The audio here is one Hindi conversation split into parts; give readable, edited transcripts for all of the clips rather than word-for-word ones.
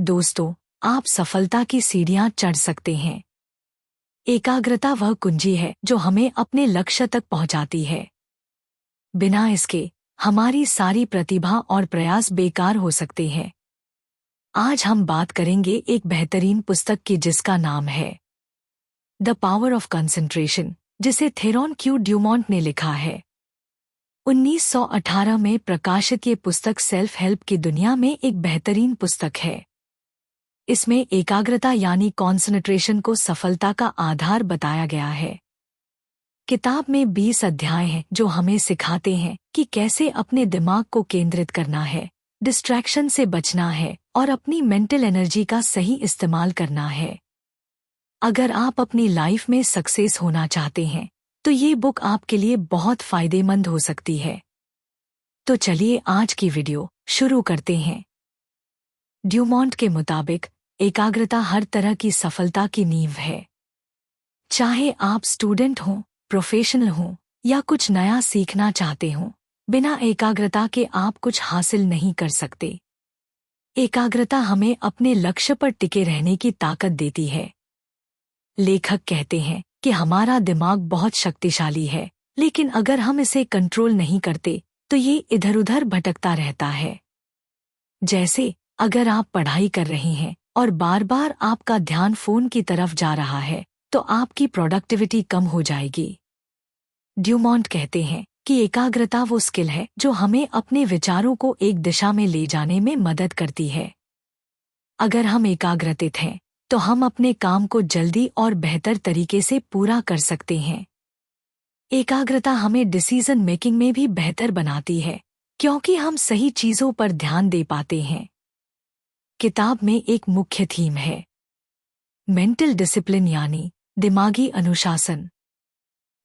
दोस्तों, आप सफलता की सीढ़ियां चढ़ सकते हैं। एकाग्रता वह कुंजी है जो हमें अपने लक्ष्य तक पहुंचाती है। बिना इसके हमारी सारी प्रतिभा और प्रयास बेकार हो सकते हैं। आज हम बात करेंगे एक बेहतरीन पुस्तक की जिसका नाम है द पावर ऑफ कंसंट्रेशन, जिसे थेरोन क्यू ड्यूमोंट ने लिखा है। 1918 में प्रकाशित ये पुस्तक सेल्फ हेल्प की दुनिया में एक बेहतरीन पुस्तक है। इसमें एकाग्रता यानी कॉन्सन्ट्रेशन को सफलता का आधार बताया गया है। किताब में 20 अध्याय हैं जो हमें सिखाते हैं कि कैसे अपने दिमाग को केंद्रित करना है, डिस्ट्रैक्शन से बचना है और अपनी मेंटल एनर्जी का सही इस्तेमाल करना है। अगर आप अपनी लाइफ में सक्सेस होना चाहते हैं तो ये बुक आपके लिए बहुत फायदेमंद हो सकती है। तो चलिए आज की वीडियो शुरू करते हैं। ड्यूमोंट के मुताबिक एकाग्रता हर तरह की सफलता की नींव है। चाहे आप स्टूडेंट हों, प्रोफेशनल हों या कुछ नया सीखना चाहते हों, बिना एकाग्रता के आप कुछ हासिल नहीं कर सकते। एकाग्रता हमें अपने लक्ष्य पर टिके रहने की ताकत देती है। लेखक कहते हैं कि हमारा दिमाग बहुत शक्तिशाली है, लेकिन अगर हम इसे कंट्रोल नहीं करते तो ये इधर-उधर भटकता रहता है। जैसे अगर आप पढ़ाई कर रहे हैं और बार बार आपका ध्यान फोन की तरफ जा रहा है तो आपकी प्रोडक्टिविटी कम हो जाएगी। ड्यूमोंट कहते हैं कि एकाग्रता वो स्किल है जो हमें अपने विचारों को एक दिशा में ले जाने में मदद करती है। अगर हम एकाग्रचित हैं तो हम अपने काम को जल्दी और बेहतर तरीके से पूरा कर सकते हैं। एकाग्रता हमें डिसीजन मेकिंग में भी बेहतर बनाती है, क्योंकि हम सही चीजों पर ध्यान दे पाते हैं। किताब में एक मुख्य थीम है मेंटल डिसिप्लिन यानी दिमागी अनुशासन।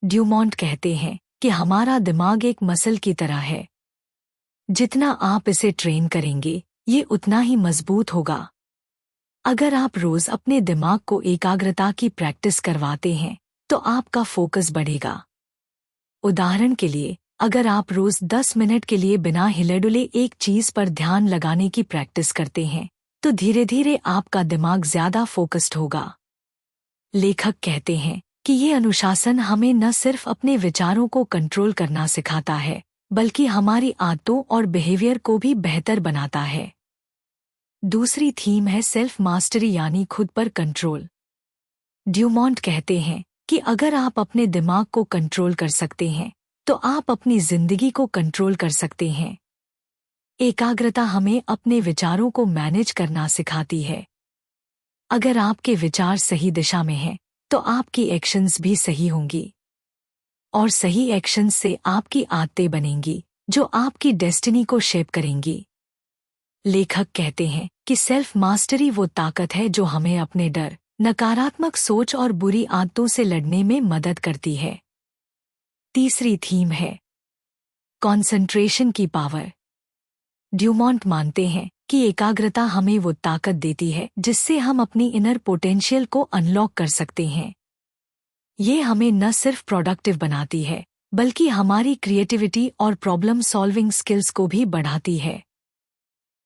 ड्यूमोंट कहते हैं कि हमारा दिमाग एक मसल की तरह है। जितना आप इसे ट्रेन करेंगे, ये उतना ही मजबूत होगा। अगर आप रोज अपने दिमाग को एकाग्रता की प्रैक्टिस करवाते हैं तो आपका फोकस बढ़ेगा। उदाहरण के लिए, अगर आप रोज 10 मिनट के लिए बिना हिले-डुले एक चीज पर ध्यान लगाने की प्रैक्टिस करते हैं तो धीरे धीरे आपका दिमाग ज्यादा फोकस्ड होगा। लेखक कहते हैं कि ये अनुशासन हमें न सिर्फ अपने विचारों को कंट्रोल करना सिखाता है, बल्कि हमारी आदतों और बिहेवियर को भी बेहतर बनाता है। दूसरी थीम है सेल्फ मास्टरी यानी खुद पर कंट्रोल। ड्यूमोंट कहते हैं कि अगर आप अपने दिमाग को कंट्रोल कर सकते हैं तो आप अपनी जिंदगी को कंट्रोल कर सकते हैं। एकाग्रता हमें अपने विचारों को मैनेज करना सिखाती है। अगर आपके विचार सही दिशा में हैं तो आपकी एक्शंस भी सही होंगी, और सही एक्शंस से आपकी आदतें बनेंगी जो आपकी डेस्टिनी को शेप करेंगी। लेखक कहते हैं कि सेल्फ मास्टरी वो ताकत है जो हमें अपने डर, नकारात्मक सोच और बुरी आदतों से लड़ने में मदद करती है। तीसरी थीम है कॉन्सेंट्रेशन की पावर। ड्यूमोंट मानते हैं कि एकाग्रता हमें वो ताकत देती है जिससे हम अपनी इनर पोटेंशियल को अनलॉक कर सकते हैं। ये हमें न सिर्फ प्रोडक्टिव बनाती है, बल्कि हमारी क्रिएटिविटी और प्रॉब्लम सॉल्विंग स्किल्स को भी बढ़ाती है।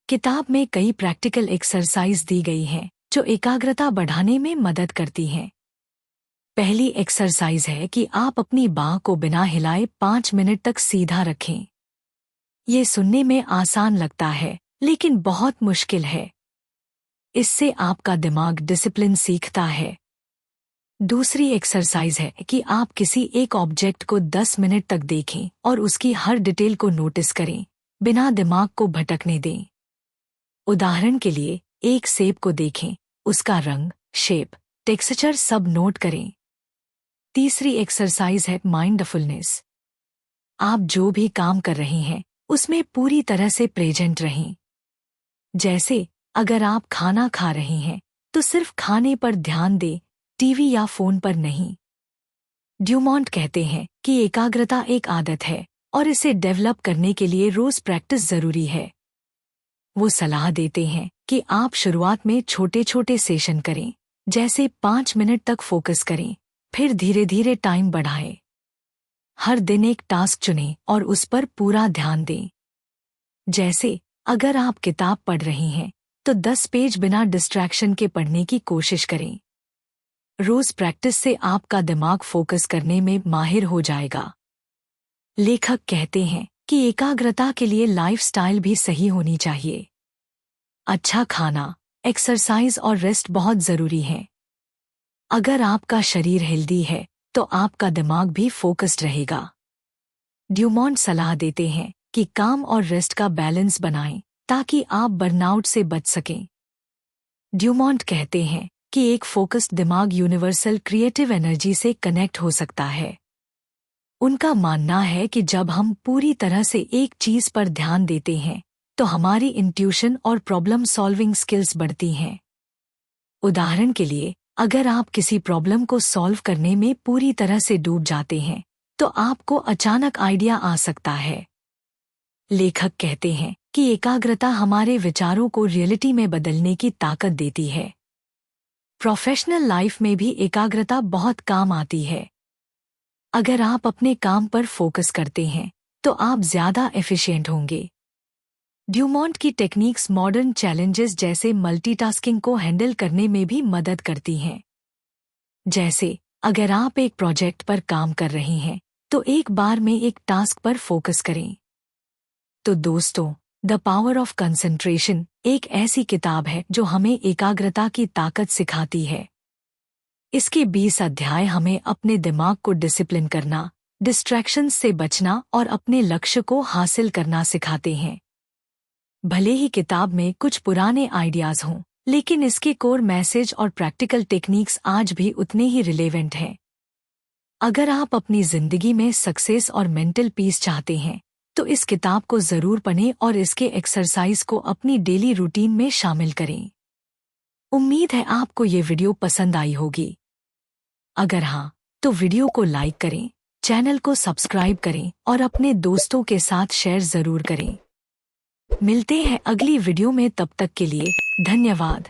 किताब में कई प्रैक्टिकल एक्सरसाइज दी गई हैं जो एकाग्रता बढ़ाने में मदद करती हैं। पहली एक्सरसाइज है कि आप अपनी बाह को बिना हिलाए 5 मिनट तक सीधा रखें। ये सुनने में आसान लगता है, लेकिन बहुत मुश्किल है। इससे आपका दिमाग डिसिप्लिन सीखता है। दूसरी एक्सरसाइज है कि आप किसी एक ऑब्जेक्ट को 10 मिनट तक देखें और उसकी हर डिटेल को नोटिस करें, बिना दिमाग को भटकने दें। उदाहरण के लिए, एक सेब को देखें, उसका रंग, शेप, टेक्सचर सब नोट करें। तीसरी एक्सरसाइज है माइंडफुलनेस। आप जो भी काम कर रहे हैं उसमें पूरी तरह से प्रेजेंट रहें। जैसे अगर आप खाना खा रहे हैं तो सिर्फ खाने पर ध्यान दें, टीवी या फोन पर नहीं। ड्यूमोंट कहते हैं कि एकाग्रता एक आदत है और इसे डेवलप करने के लिए रोज प्रैक्टिस जरूरी है। वो सलाह देते हैं कि आप शुरुआत में छोटे छोटे सेशन करें, जैसे 5 मिनट तक फोकस करें, फिर धीरे धीरे टाइम बढ़ाएं। हर दिन एक टास्क चुनें और उस पर पूरा ध्यान दें। जैसे अगर आप किताब पढ़ रहे हैं तो 10 पेज बिना डिस्ट्रैक्शन के पढ़ने की कोशिश करें। रोज प्रैक्टिस से आपका दिमाग फोकस करने में माहिर हो जाएगा। लेखक कहते हैं कि एकाग्रता के लिए लाइफस्टाइल भी सही होनी चाहिए। अच्छा खाना, एक्सरसाइज और रेस्ट बहुत जरूरी है। अगर आपका शरीर हेल्दी है तो आपका दिमाग भी फोकस्ड रहेगा। ड्यूमॉन्ट सलाह देते हैं कि काम और रेस्ट का बैलेंस बनाएं ताकि आप बर्नआउट से बच सकें। ड्यूमॉन्ट कहते हैं कि एक फोकस्ड दिमाग यूनिवर्सल क्रिएटिव एनर्जी से कनेक्ट हो सकता है। उनका मानना है कि जब हम पूरी तरह से एक चीज पर ध्यान देते हैं तो हमारी इंट्यूशन और प्रॉब्लम सॉल्विंग स्किल्स बढ़ती हैं। उदाहरण के लिए, अगर आप किसी प्रॉब्लम को सॉल्व करने में पूरी तरह से डूब जाते हैं तो आपको अचानक आइडिया आ सकता है। लेखक कहते हैं कि एकाग्रता हमारे विचारों को रियलिटी में बदलने की ताकत देती है। प्रोफेशनल लाइफ में भी एकाग्रता बहुत काम आती है। अगर आप अपने काम पर फोकस करते हैं तो आप ज्यादा एफिशिएंट होंगे। ड्यूमॉन्ट की टेक्निक्स मॉडर्न चैलेंजेस जैसे मल्टीटास्किंग को हैंडल करने में भी मदद करती हैं। जैसे, अगर आप एक प्रोजेक्ट पर काम कर रहे हैं तो एक बार में एक टास्क पर फोकस करें। तो दोस्तों, द पावर ऑफ कंसंट्रेशन एक ऐसी किताब है जो हमें एकाग्रता की ताकत सिखाती है। इसके 20 अध्याय हमें अपने दिमाग को डिसिप्लिन करना, डिस्ट्रैक्शंस से बचना और अपने लक्ष्य को हासिल करना सिखाते हैं। भले ही किताब में कुछ पुराने आइडियाज हों, लेकिन इसके कोर मैसेज और प्रैक्टिकल टेक्निक्स आज भी उतने ही रिलेवेंट हैं। अगर आप अपनी जिंदगी में सक्सेस और मेंटल पीस चाहते हैं तो इस किताब को जरूर पढ़ें और इसके एक्सरसाइज को अपनी डेली रूटीन में शामिल करें। उम्मीद है आपको ये वीडियो पसंद आई होगी। अगर हाँ, तो वीडियो को लाइक करें, चैनल को सब्सक्राइब करें और अपने दोस्तों के साथ शेयर जरूर करें। मिलते हैं अगली वीडियो में, तब तक के लिए धन्यवाद।